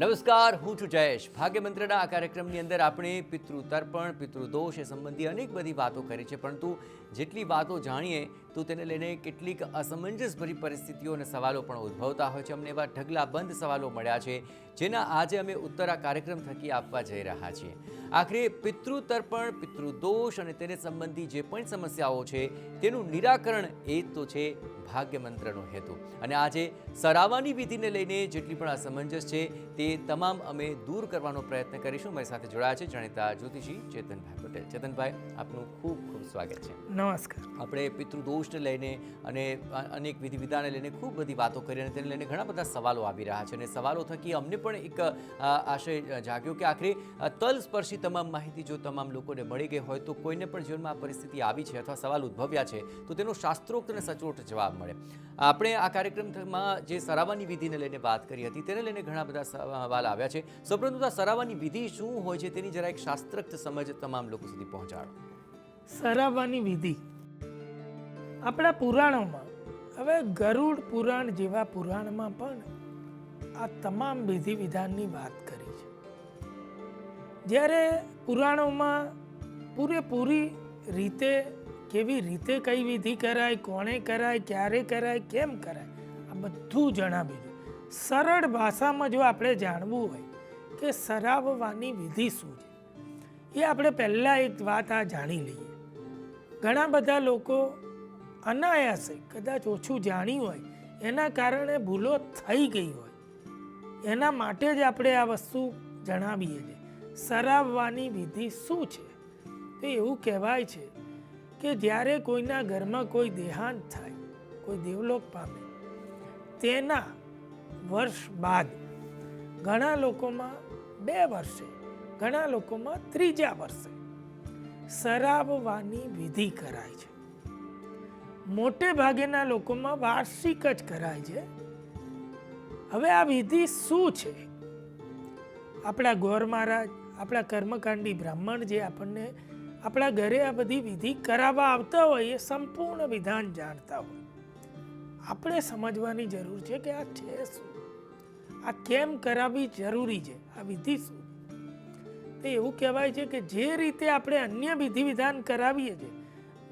નમસ્કાર, હું છું જયેશ. ભાગ્ય મંત્રના આ કાર્યક્રમની અંદર આપણે પિતૃ તર્પણ, પિતૃદોષ એ સંબંધી અનેક બધી વાતો કરી છે, પરંતુ જેટલી વાતો જાણીએ તો તેને લઈને કેટલીક અસમંજસભરી પરિસ્થિતિઓ અને સવાલો પણ ઉદ્ભવતા હોય છે. અમને એવા ઢગલાબંધ સવાલો મળ્યા છે જેના આજે અમે ઉત્તર આ કાર્યક્રમ થકી આપવા જઈ રહ્યા છીએ. આખરે પિતૃ તર્પણ, પિતૃદોષ અને તેને સંબંધી જે પણ સમસ્યાઓ છે તેનું નિરાકરણ એ તો છે ભાગ્ય મંત્રનો હેતુ. અને આજે સરાવાની વિધિને લઈને જેટલી પણ અસમંજસ છે તે તમામ અમે દૂર કરવાનો પ્રયત્ન કરીશું. મારી સાથે જોડાયા છે જાણીતા જ્યોતિષી ચેતનભાઈ પટેલ. ચેતનભાઈ, આપનું ખૂબ ખૂબ સ્વાગત છે. નમસ્કાર. આપણે પિતૃદોષને લઈને અને અનેક વિધિ વિધાને લઈને ખૂબ બધી વાતો કરી અને તેને લઈને ઘણા બધા સવાલો આવી રહ્યા છે અને સવાલો થકી અમને પણ એક આશય જાગ્યો કે આખરે તલસ્પર્શી તમામ માહિતી જો તમામ લોકોને મળી ગઈ હોય તો કોઈને પણ જીવનમાં આ પરિસ્થિતિ આવી છે અથવા સવાલ ઉદ્ભવ્યા છે તો તેનો શાસ્ત્રોક્ત અને સચોટ જવાબ મળે. આપણે આ કાર્યક્રમમાં જે સરાવાની વિધિને લઈને વાત કરી હતી તેને લઈને ઘણા બધા સવાલ આવ્યા છે. સૌપ્રથમ તો સરાવાની વિધિ શું હોય છે તેની જરા એક શાસ્ત્રોક્ત સમજ તમામ લોકો સુધી પહોંચાડો. સરાવાની વિધિ આપણા પુરાણોમાં, હવે ગરુડ પુરાણ જેવા પુરાણમાં પણ આ તમામ વિધિ વિધાનની વાત કરી છે. જ્યારે પુરાણોમાં પૂરેપૂરી રીતે કેવી રીતે કઈ વિધિ કરાય, કોણે કરાય, ક્યારે કરાય, કેમ કરાય, આ બધું જણાવ્યું છે. સરળ ભાષામાં જો આપણે જાણવું હોય કે સરાવવાની વિધિ શું છે એ આપણે પહેલાં એક વાત આ જાણી લઈએ. ઘણા બધા લોકો અનાયાસે કદાચ ઓછું જાણ્યું હોય એના કારણે ભૂલો થઈ ગઈ હોય એના માટે જ આપણે આ વસ્તુ જણાવીએ છીએ. સરાવવાની વિધિ શું છે? તો એવું કહેવાય છે કે જ્યારે કોઈના ઘરમાં કોઈ દેહાંત થાય, કોઈ દેવલોક પામે, તેના વર્ષ બાદ ઘણા લોકોમાં 2 વર્ષે, ઘણા લોકોમાં 3જા વર્ષે સરાવવાની વિધિ કરાય છે. મોટે ભાગેના લોકોમાં વાર્ષિક જ કરાય છે. હવે આ વિધિ શું છે? આપણા ગોર મહારાજ, આપણા કર્મકાંડી બ્રાહ્મણ જે આપણને આપણા ઘરે આ બધી વિધિ કરાવવા આવતા હોય એ સંપૂર્ણ વિધાન જાણતા હોય. આપણે સમજવાની જરૂર છે કે આ છે શું, આ કેમ કરાવવી જરૂરી છે, આ વિધિ શું. તો એવું કહેવાય છે કે જે રીતે આપણે અન્ય વિધિ વિધાન કરાવીએ છીએ,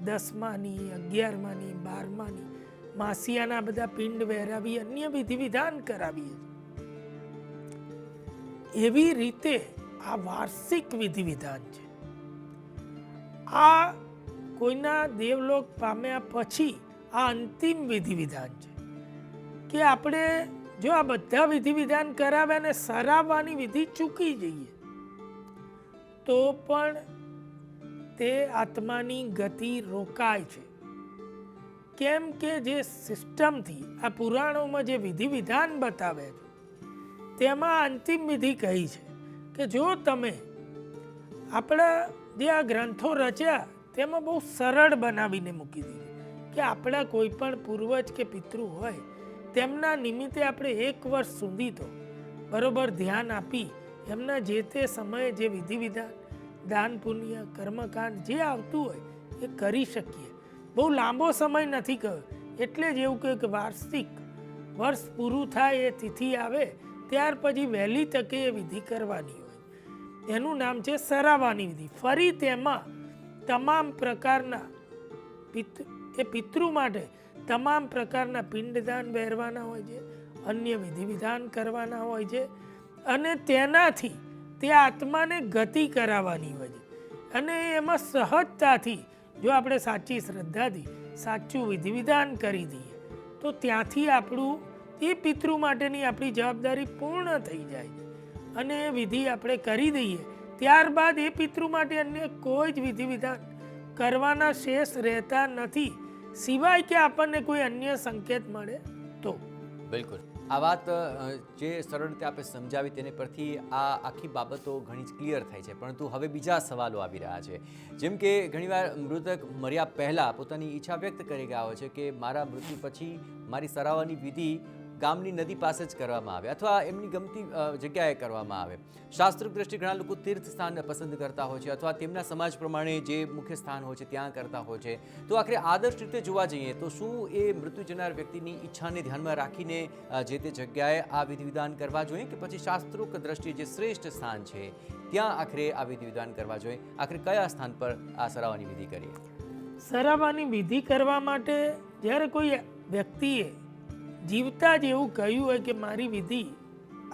10માની, 11માની, 12માની, માસિયાના બધા પિંડ વહેરાવી અન્ય વિધિ વિધાન કરાવીએ છીએ, એવી રીતે આ વાર્ષિક વિધિ વિધાન છે. આ કોઈના દેવલોક પામ્યા પછી આ અંતિમ વિધિ વિધાન છે કે આપણે જો આ બધા વિધિ વિધાન કરાવ્યા અને સરાવવાની વિધિ ચૂકી જઈએ તો પણ તે આત્માની ગતિ રોકાય છે. કેમ કે જે સિસ્ટમથી આ પુરાણોમાં જે વિધિ વિધાન બતાવે છે તેમાં અંતિમ વિધિ કહી છે કે જો તમે આપણા જે આ ગ્રંથો રચ્યા તેમાં બહુ સરળ બનાવીને મૂકી દીધી કે આપણા કોઈ પણ પૂર્વજ કે પિતૃ હોય તેમના નિમિત્તે આપણે 1 વર્ષ સુધી તો બરોબર ધ્યાન આપી એમના જે તે સમયે જે વિધિ વિધાન, દાન પુણ્ય, કર્મકાંડ જે આવતું હોય એ કરી શકીએ. બહુ લાંબો સમય નથી કહ્યો. એટલે જ એવું કહ્યું કે વાર્ષિક વર્ષ પૂરું થાય એ તિથિ આવે ત્યાર પછી વહેલી તકે એ વિધિ કરવાની હોય. એનું નામ છે સરાવાની વિધિ. ફરી તેમાં તમામ પ્રકારના પિતૃ માટે તમામ પ્રકારના પિંડદાન વહેરવાના હોય છે, અન્ય વિધિ વિધાન કરવાના હોય છે અને તેનાથી તે આત્માને ગતિ કરાવવાની હોય છે. અને એમાં સહજતાથી જો આપણે સાચી શ્રદ્ધાથી સાચું વિધિ વિધાન કરી દઈએ તો ત્યાંથી આપણું એ પિતૃ માટેની આપણી જવાબદારી પૂર્ણ થઈ જાય છે અને એ વિધિ આપણે કરી દઈએ ત્યારબાદ એ પિતૃ માટે અન્ય કોઈ જ વિધિ વિધાન કરવાના શેષ રહેતા નથી, સિવાય કે આપણને કોઈ અન્ય સંકેત મળે તો. બિલકુલ, આ વાત જે સરળ રીતે આપણે સમજાવી તેને પરથી આ આખી બાબતો ઘણી જ ક્લિયર થાય છે. પરંતુ હવે બીજા સવાલો આવી રહ્યા છે. જેમ કે ઘણીવાર મૃતક મર્યા પહેલાં પોતાની ઈચ્છા વ્યક્ત કરી ગયા હોય છે કે મારા મૃત્યુ પછી મારી સરાવાની વિધિ ગામની નદી પાસે જ કરવામાં આવે અથવા એમની ગમતી જગ્યાએ કરવામાં આવે. શાસ્ત્રોક્ત દ્રષ્ટિએ ઘણા લોકો તીર્થ સ્થાન પસંદ કરતા હોય છે અથવા તેમના સમાજ પ્રમાણે જે મુખ્ય સ્થાન હોય છે ત્યાં કરતા હોય છે. તો આખરે આદર્શ રીતે જોવા જઈએ તો શું એ મૃત્યુ જનાર વ્યક્તિની ઈચ્છાને ધ્યાનમાં રાખીને જે તે જગ્યાએ આ વિધિ વિધાન કરવા જોઈએ કે પછી શાસ્ત્રોક્ત દ્રષ્ટિએ જે શ્રેષ્ઠ સ્થાન છે ત્યાં આખરે આ વિધિ વિધાન કરવા જોઈએ? આખરે કયા સ્થાન પર આ સરાવાની વિધિ કરીએ? સરાવાની વિધિ કરવા માટે જ્યારે કોઈ વ્યક્તિએ જીવતા જ એવું કહ્યું હોય કે મારી વિધિ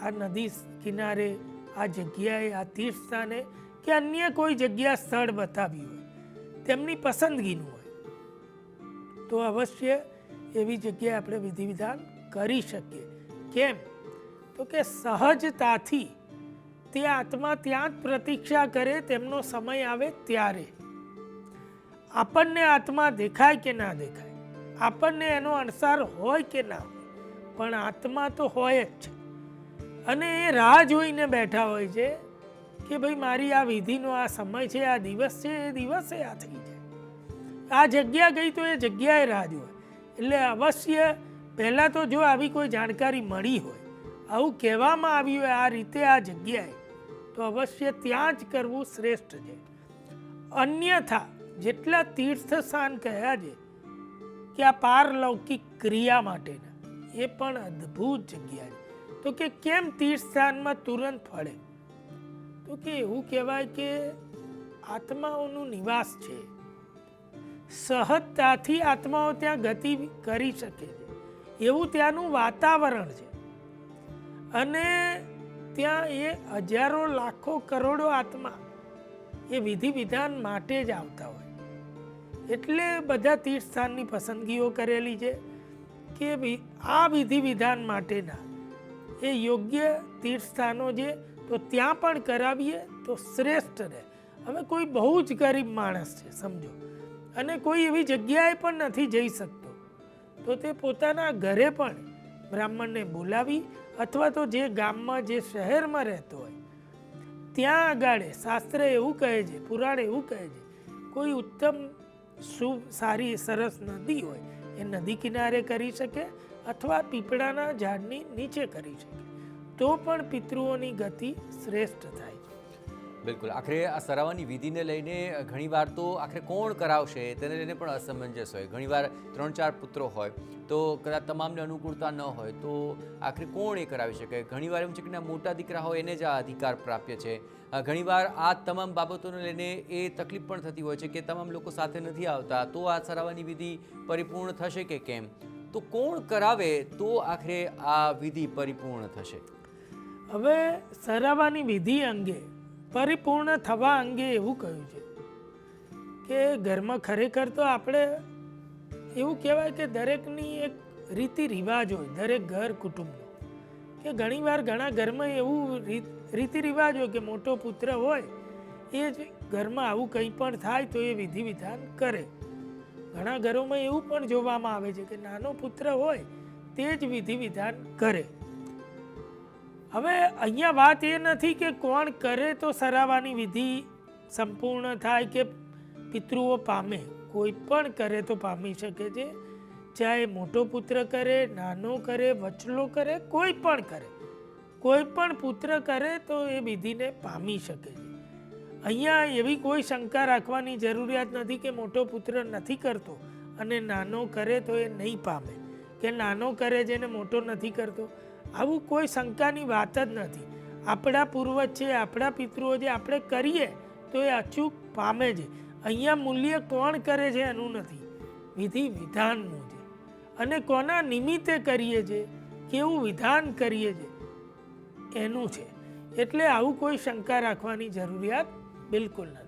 આ નદી કિનારે, આ જગ્યાએ, આ તીર્થ સ્થાને કે અન્ય કોઈ જગ્યા સ્થળ બતાવ્યું હોય, તેમની પસંદગીનું હોય, તો અવશ્ય એવી જગ્યાએ આપણે વિધિ વિધાન કરી શકીએ. કેમ? તો કે સહજતાથી તે આત્મા ત્યાં જ પ્રતીક્ષા કરે તેમનો સમય આવે ત્યારે. આપણને આત્મા દેખાય કે ના દેખાય, આપણને એનો અણસાર હોય કે ના હોય, પણ આત્મા તો હોય જ છે. અને એ રાહ જોઈને બેઠા હોય છે કે ભાઈ મારી આ વિધિનો આ સમય છે, આ દિવસ છે, એ દિવસે આ થઈ જાય. આ જગ્યા ગઈ તો એ જગ્યાએ રાહ જોવે. એટલે અવશ્ય પહેલાં તો જો આવી કોઈ જાણકારી મળી હોય, આવું કહેવામાં આવ્યું હોય આ રીતે આ જગ્યાએ, તો અવશ્ય ત્યાં જ કરવું શ્રેષ્ઠ છે. અન્યથા જેટલા તીર્થ સ્થાન કહ્યા છે કે આ પારલૌકિક ક્રિયા માટેના, એ પણ અદ્ભુત જગ્યા છે. તો કે કેમ તીર્થ સ્થાનમાં તુરંત ફળે? તો કે એવું કહેવાય કે આત્માઓનું નિવાસ છે. સહજતાથી આત્માઓ ત્યાં ગતિ કરી શકે છે એવું ત્યાંનું વાતાવરણ છે. અને ત્યાં એ હજારો લાખો કરોડો આત્મા એ વિધિ વિધાન માટે જ આવતા હોય. એટલે બધા તીર્થ સ્થાનની પસંદગીઓ કરેલી છે કે આ વિધિ વિધાન માટેના એ યોગ્ય તીર્થ સ્થાનો છે, તો ત્યાં પણ કરાવીએ તો શ્રેષ્ઠ રહે. હવે કોઈ બહુ જ ગરીબ માણસ છે સમજો, અને કોઈ એવી જગ્યાએ પણ નથી જઈ શકતો, તો તે પોતાના ઘરે પણ બ્રાહ્મણને બોલાવી અથવા તો જે ગામમાં, જે શહેરમાં રહેતો હોય ત્યાં આગળ શાસ્ત્ર એવું કહે છે, પુરાણ એવું કહે છે, કોઈ ઉત્તમ શુભ સારી સરસ નદી હોય એ નદી કિનારે કરી શકે અથવા પીપળાના ઝાડની નીચે કરી શકે, તો પણ પિતૃઓની ગતિ શ્રેષ્ઠ થાય છે. બિલકુલ. આખરે આ સરાવાની વિધિને લઈને ઘણીવાર તો આખરે કોણ કરાવશે તેને લઈને પણ અસમંજસ હોય. ઘણીવાર 3-4 પુત્રો હોય તો કદાચ તમામને અનુકૂળતા ન હોય તો આખરે કોણ એ કરાવી શકે? ઘણીવાર એમ છે કે મોટા દીકરા હોય એને જ આ અધિકાર પ્રાપ્ય છે. ઘણીવાર આ તમામ બાબતોને લઈને એ તકલીફ પણ થતી હોય છે કે તમામ લોકો સાથે નથી આવતા, તો આ સરાવાની વિધિ પરિપૂર્ણ થશે કે કેમ? તો કોણ કરાવે તો આખરે આ વિધિ પરિપૂર્ણ થશે? હવે સરાવાની વિધિ અંગે, પરિપૂર્ણ થવા અંગે એવું કહ્યું છે કે ઘરમાં ખરેખર તો આપણે એવું કહેવાય કે દરેકની એક રીતિ રિવાજ હોય, દરેક ઘર કુટુંબનો. કે ઘણીવાર ઘણા ઘરમાં એવું રીતિ રિવાજ હોય કે મોટો પુત્ર હોય એ જ ઘરમાં આવું કંઈ પણ થાય તો એ વિધિ વિધાન કરે. ઘણા ઘરોમાં એવું પણ જોવામાં આવે છે કે નાનો પુત્ર હોય તે જ વિધિ વિધાન કરે. હવે અહીંયા વાત એ નથી કે કોણ કરે તો સરાવાની વિધિ સંપૂર્ણ થાય કે પિતૃઓ પામે. કોઈ પણ કરે તો પામી શકે છે, ચાહે મોટો પુત્ર કરે, નાનો કરે, વચલો કરે, કોઈ પણ કરે, કોઈ પણ પુત્ર કરે તો એ વિધિને પામી શકે છે. અહીંયા એવી કોઈ શંકા રાખવાની જરૂરિયાત નથી કે મોટો પુત્ર નથી કરતો અને નાનો કરે તો એ નહીં પામે, કે નાનો કરે છે ને મોટો નથી કરતો. આવું કોઈ શંકાની વાત જ નથી. આપણા પૂર્વજ છે, આપણા પિતૃઓ જે આપણે કરીએ તો એ અચૂક પામે છે. અહીંયા મૂલ્ય કોણ કરે છે એનું નથી, વિધિ વિધાનનું છે. અને કોના નિમિત્તે કરીએ છીએ, કેવું વિધાન કરીએ છીએ એનું છે. એટલે આવું કોઈ શંકા રાખવાની જરૂરિયાત બિલકુલ નથી.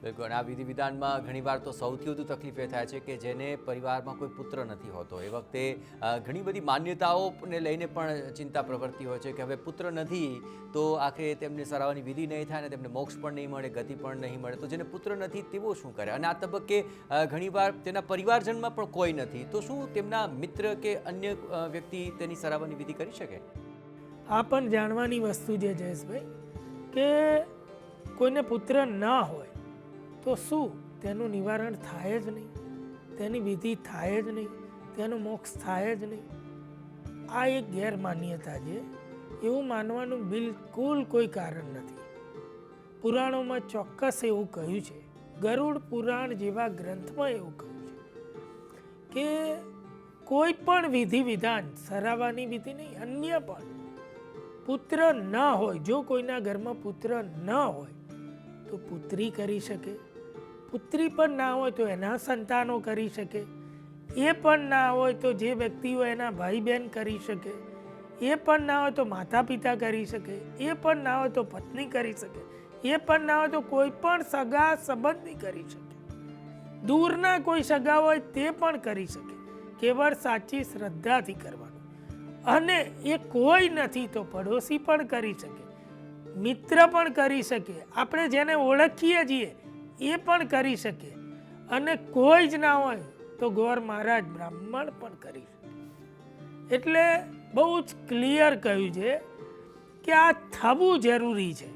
બિલકુલ. આ વિધિ વિધાનમાં ઘણીવાર તો સૌથી વધુ તકલીફ એ થાય છે કે જેને પરિવારમાં કોઈ પુત્ર નથી હોતો, એ વખતે ઘણી બધી માન્યતાઓને લઈને પણ ચિંતા પ્રવર્તી હોય છે કે હવે પુત્ર નથી તો આખરે તેમને સરાવાની વિધિ નહીં થાય અને તેમને મોક્ષ પણ નહીં મળે, ગતિ પણ નહીં મળે. તો જેને પુત્ર નથી તેઓ શું કરે? અને આ તબક્કે ઘણીવાર તેના પરિવારજનમાં પણ કોઈ નથી, તો શું તેમના મિત્ર કે અન્ય વ્યક્તિ તેની સરાવાની વિધિ કરી શકે? આ પણ જાણવાની વસ્તુ છે જયેશભાઈ, કે કોઈને પુત્ર ન હોય તો શું તેનું નિવારણ થાય જ નહીં, તેની વિધિ થાય જ નહીં, તેનો મોક્ષ થાય જ નહીં? આ એક ગેરમાન્યતા છે. એવું માનવાનું બિલકુલ કોઈ કારણ નથી. પુરાણોમાં ચોક્કસ એવું કહ્યું છે, ગરુડ પુરાણ જેવા ગ્રંથમાં એવું કહ્યું છે કે કોઈ પણ વિધિ વિધાન, સરાવાની વિધિ નહીં, અન્ય પણ પુત્ર ન હોય, જો કોઈના ઘરમાં પુત્ર ન હોય તો પુત્રી કરી શકે, પુત્રી પણ ના હોય તો એના સંતાનો કરી શકે, એ પણ ના હોય તો જે વ્યક્તિઓ એના ભાઈ બહેન કરી શકે, એ પણ ના હોય તો માતા પિતા કરી શકે, એ પણ ના હોય તો પત્ની કરી શકે, એ પણ ના હોય તો કોઈ પણ સગા સંબંધી કરી શકે, દૂરના કોઈ સગા હોય તે પણ કરી શકે, કેવળ સાચી શ્રદ્ધાથી કરવાનું. અને એ કોઈ નથી તો પડોશી પણ કરી શકે, મિત્ર પણ કરી શકે, આપણે જેને ઓળખીએ છીએ એ પણ કરી શકે, અને કોઈ જ ના હોય તો ગોર મહારાજ બ્રાહ્મણ પણ કરી શકે. એટલે બહુ જ ક્લિયર કહ્યું છે કે આ થવું જરૂરી છે,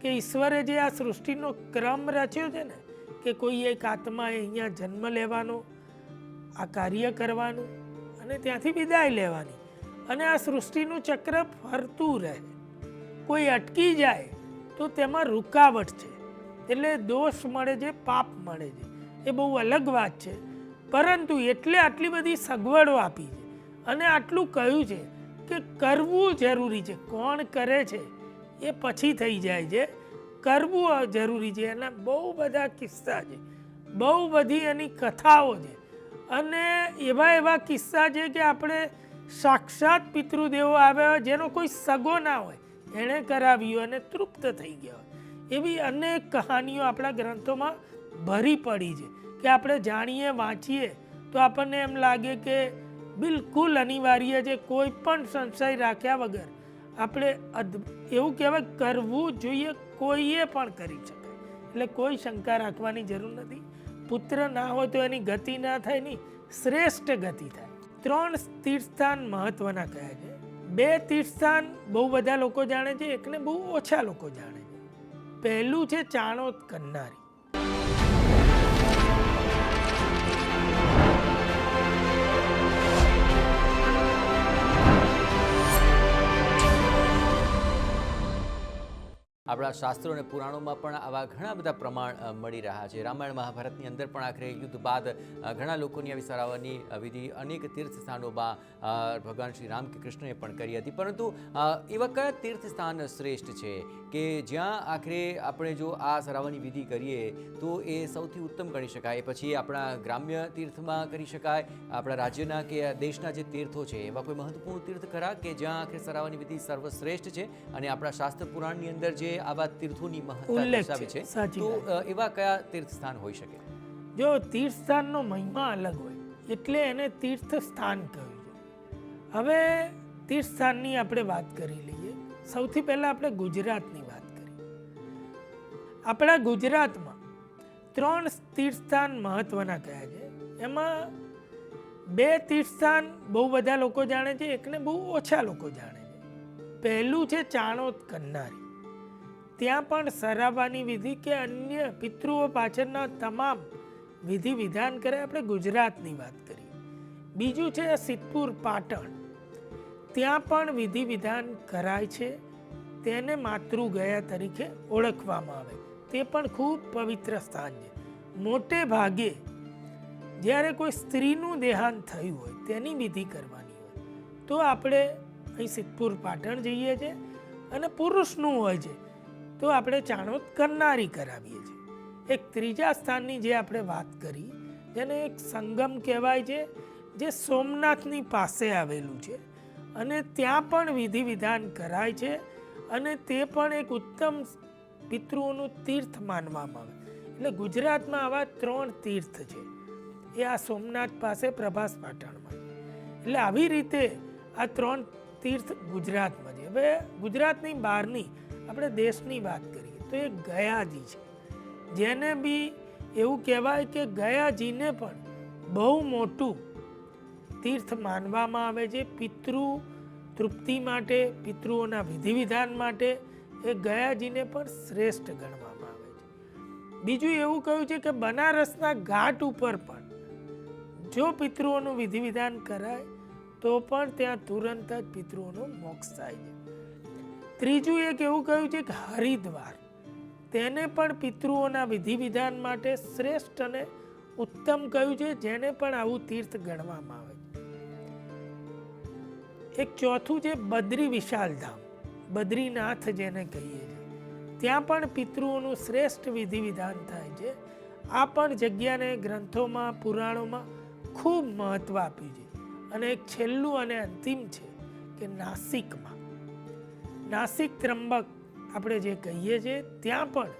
કે ઈશ્વરે જે આ સૃષ્ટિનો ક્રમ રચ્યો છે ને, કે કોઈ એક આત્માએ અહીંયા જન્મ લેવાનો, આ કાર્ય કરવાનું અને ત્યાંથી વિદાય લેવાની, અને આ સૃષ્ટિનું ચક્ર ફરતું રહે. કોઈ અટકી જાય તો તેમાં રૂકાવટ છે, એટલે દોષ મળે છે, પાપ મળે છે, એ બહુ અલગ વાત છે. પરંતુ એટલે આટલી બધી સગવડો આપી છે અને આટલું કહ્યું છે કે કરવું જરૂરી છે. કોણ કરે છે એ પછી થઈ જાય છે, કરવું જરૂરી છે. એના બહુ બધા કિસ્સા છે, બહુ બધી એની કથાઓ છે, અને એવા એવા કિસ્સા છે કે આપણે સાક્ષાત પિતૃદેવો આવ્યા હોય, જેનો કોઈ સગો ના હોય, એણે કરાવ્યું અને તૃપ્ત થઈ ગયા હોય, એવી અનેક કહાનીઓ આપણા ગ્રંથોમાં ભરી પડી છે કે આપણે જાણીએ, વાંચીએ તો આપણને એમ લાગે કે બિલકુલ અનિવાર્ય છે, કોઈ પણ સંશય રાખ્યા વગર આપણે એવું કહેવાય કરવું જોઈએ, કોઈએ પણ કરી શકાય. એટલે કોઈ શંકા રાખવાની જરૂર નથી. પુત્ર ના હોય તો એની ગતિ ના થાય, નહીં, શ્રેષ્ઠ ગતિ થાય. 3 તીર્થસ્થાન મહત્વના કયા છે. 2 તીર્થસ્થાન બહુ બધા લોકો જાણે છે, એકને બહુ ઓછા લોકો જાણે છે. પહેલું છે ચાણોદ કન્નારી. આપણા શાસ્ત્રો અને પુરાણોમાં પણ આવા ઘણા બધા પ્રમાણ મળી રહ્યા છે. રામાયણ મહાભારતની અંદર પણ આખરે યુદ્ધ બાદ ઘણા લોકોની આવી સરાવવાની વિધિ અનેક તીર્થ સ્થાનોમાં ભગવાન શ્રી રામ કે કૃષ્ણએ પણ કરી હતી. પરંતુ એવા કયા તીર્થ સ્થાન શ્રેષ્ઠ છે કે જ્યાં આખરે આપણે જો આ સરાવવાની વિધિ કરીએ તો એ સૌથી ઉત્તમ ગણી શકાય? પછી આપણા ગ્રામ્ય તીર્થમાં કરી શકાય, આપણા રાજ્યના કે દેશના જે તીર્થો છે એવા કોઈ મહત્વપૂર્ણ તીર્થ ખરા કે જ્યાં આખરે સરાવવાની વિધિ સર્વશ્રેષ્ઠ છે અને આપણા શાસ્ત્ર પુરાણની અંદર જે આવા તીર્થોની મહત્તા દર્શાવી છે, તો એવા કયા તીર્થ સ્થાન હોઈ શકે? જો તીર્થ સ્થાનનો મહિમા અલગ હોય એટલે એને તીર્થ સ્થાન કહ્યું છે. હવે તીર્થ સ્થાનની આપણે વાત કરી લઈએ. સૌથી પહેલા આપણે ગુજરાતની વાત કરીએ. આપણા ગુજરાતમાં 3 તીર્થ સ્થાન મહત્વના કયા છે. એમાં 2 તીર્થ સ્થાન બહુ બધા લોકો જાણે છે, એકને બહુ ઓછા લોકો જાણે છે. પહેલું છે ચાણોદ કન્નારી. ત્યાં પણ સરાવવાની વિધિ કે અન્ય પિતૃઓ પાછળના તમામ વિધિ વિધાન કરે. આપણે ગુજરાતની વાત કરીએ. બીજું છે સિદ્ધપુર પાટણ. ત્યાં પણ વિધિ વિધાન કરાય છે, તેને માતૃગયા તરીકે ઓળખવામાં આવે. તે પણ ખૂબ પવિત્ર સ્થાન છે. મોટે ભાગે જ્યારે કોઈ સ્ત્રીનું દેહાંત થયું હોય, તેની વિધિ કરવાની હોય તો આપણે અહીં સિદ્ધપુર પાટણ જઈએ છીએ, અને પુરુષનું હોય છે તો આપણે ચાણોદ કન્નારી કરાવીએ છીએ. એક ત્રીજા સ્થાનની જે આપણે વાત કરી, જેને એક સંગમ કહેવાય છે, જે સોમનાથની પાસે આવેલું છે, અને ત્યાં પણ વિધિ વિધાન કરાય છે, અને તે પણ એક ઉત્તમ પિતૃઓનું તીર્થ માનવામાં આવે. એટલે ગુજરાતમાં આવા 3 તીર્થ છે. એ આ સોમનાથ પાસે પ્રભાસ પાટણમાં. એટલે આવી રીતે આ 3 તીર્થ ગુજરાતમાં છે. હવે ગુજરાતની બહારની આપણે દેશની વાત કરીએ તો એ ગયાજી છે, જેને બી એવું કહેવાય કે ગયાજીને પણ બહુ મોટું તીર્થ માનવામાં આવે છે. પિતૃ તૃપ્તિ માટે, પિતૃઓના વિધિ વિધાન માટે એ ગયાજીને પણ શ્રેષ્ઠ ગણવામાં આવે છે. બીજું એવું કહ્યું છે કે બનારસના ઘાટ ઉપર પણ જો પિતૃઓનું વિધિ વિધાન કરાય તો પણ ત્યાં તુરંત જ પિતૃઓનો મોક્ષ થાય છે. ત્રીજું એક એવું કહ્યું છે કે હરિદ્વાર, તેને પણ પિતૃઓના વિધિ વિધાન માટે શ્રેષ્ઠ અને ઉત્તમ કહ્યું છે, જેને પણ આવું તીર્થ ગણવામાં આવે છે. એક ચોથું છે બદ્રી વિશાલધામ, બદ્રીનાથ જેને કહીએ છીએ, ત્યાં પણ પિતૃઓનું શ્રેષ્ઠ વિધિ વિધાન થાય છે. આ પણ જગ્યાને ગ્રંથોમાં પુરાણોમાં ખૂબ મહત્વ આપ્યું છે. અને એક છેલ્લું અને અંતિમ છે કે નાસિકમાં, નાસિક ત્રંબક આપણે જે કહીએ છીએ, ત્યાં પણ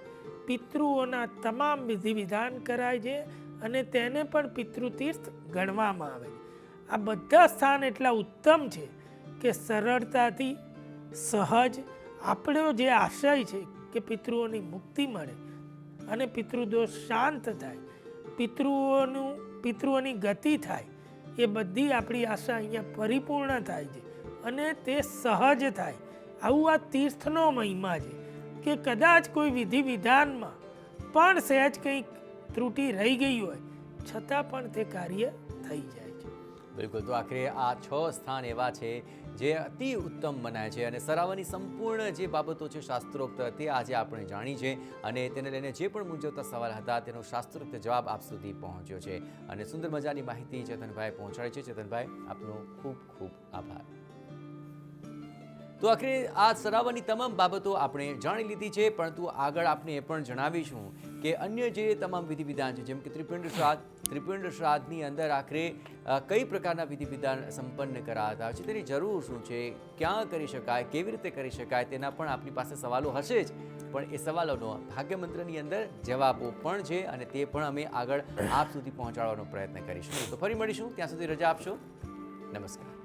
પિતૃઓના તમામ વિધિ વિધાન કરાય છે અને તેને પણ પિતૃતીર્થ ગણવામાં આવે છે. આ બધા સ્થાન એટલા ઉત્તમ છે કે સરળતાથી સહજ આપણો જે આશય છે કે પિતૃઓની મુક્તિ મળે અને પિતૃદોષ શાંત થાય, પિતૃઓની ગતિ થાય, એ બધી આપણી આશા અહીંયા પરિપૂર્ણ થાય છે અને તે સહજ થાય. આવું આ તીર્થનો મહિમા છે કે કદાચ કોઈ વિધિ વિધાનમાં પણ સહેજ કંઈક ત્રુટિ રહી ગઈ હોય છતાં પણ તે કાર્ય થઈ જાય છે. બિલકુલ. તો આખરે આ 6 સ્થાન એવા છે જે અતિ ઉત્તમ મનાય છે અને સરાવવાની સંપૂર્ણ જે બાબતો છે શાસ્ત્રોક્ત, તે આજે આપણે જાણી છે અને તેને લઈને જે પણ મૂંઝવતા સવાલ હતા તેનો શાસ્ત્રોક્ત જવાબ આપ સુધી પહોંચ્યો છે અને સુંદર મજાની માહિતી ચેતનભાઈ પહોંચાડી છે. ચેતનભાઈ, આપનો ખૂબ ખૂબ આભાર. તો આખરે આ સરાવવાની તમામ બાબતો આપણે જાણી લીધી છે, પરંતુ આગળ આપણે એ પણ જણાવીશું કે અન્ય જે તમામ વિધિ વિધાન છે, જેમ કે ત્રિપિંડ શ્રાદ્ધની અંદર આખરે કઈ પ્રકારના વિધિ વિધાન સંપન્ન કરાતા હોય છે, તેની જરૂર શું છે, ક્યાં કરી શકાય, કેવી રીતે કરી શકાય, તેના પણ આપની પાસે સવાલો હશે જ, પણ એ સવાલોનો ભાગ્ય મંત્રની અંદર જવાબો પણ છે અને તે પણ અમે આગળ આપ સુધી પહોંચાડવાનો પ્રયત્ન કરીશું. તો ફરી મળીશું, ત્યાં સુધી રજા આપશો. નમસ્કાર.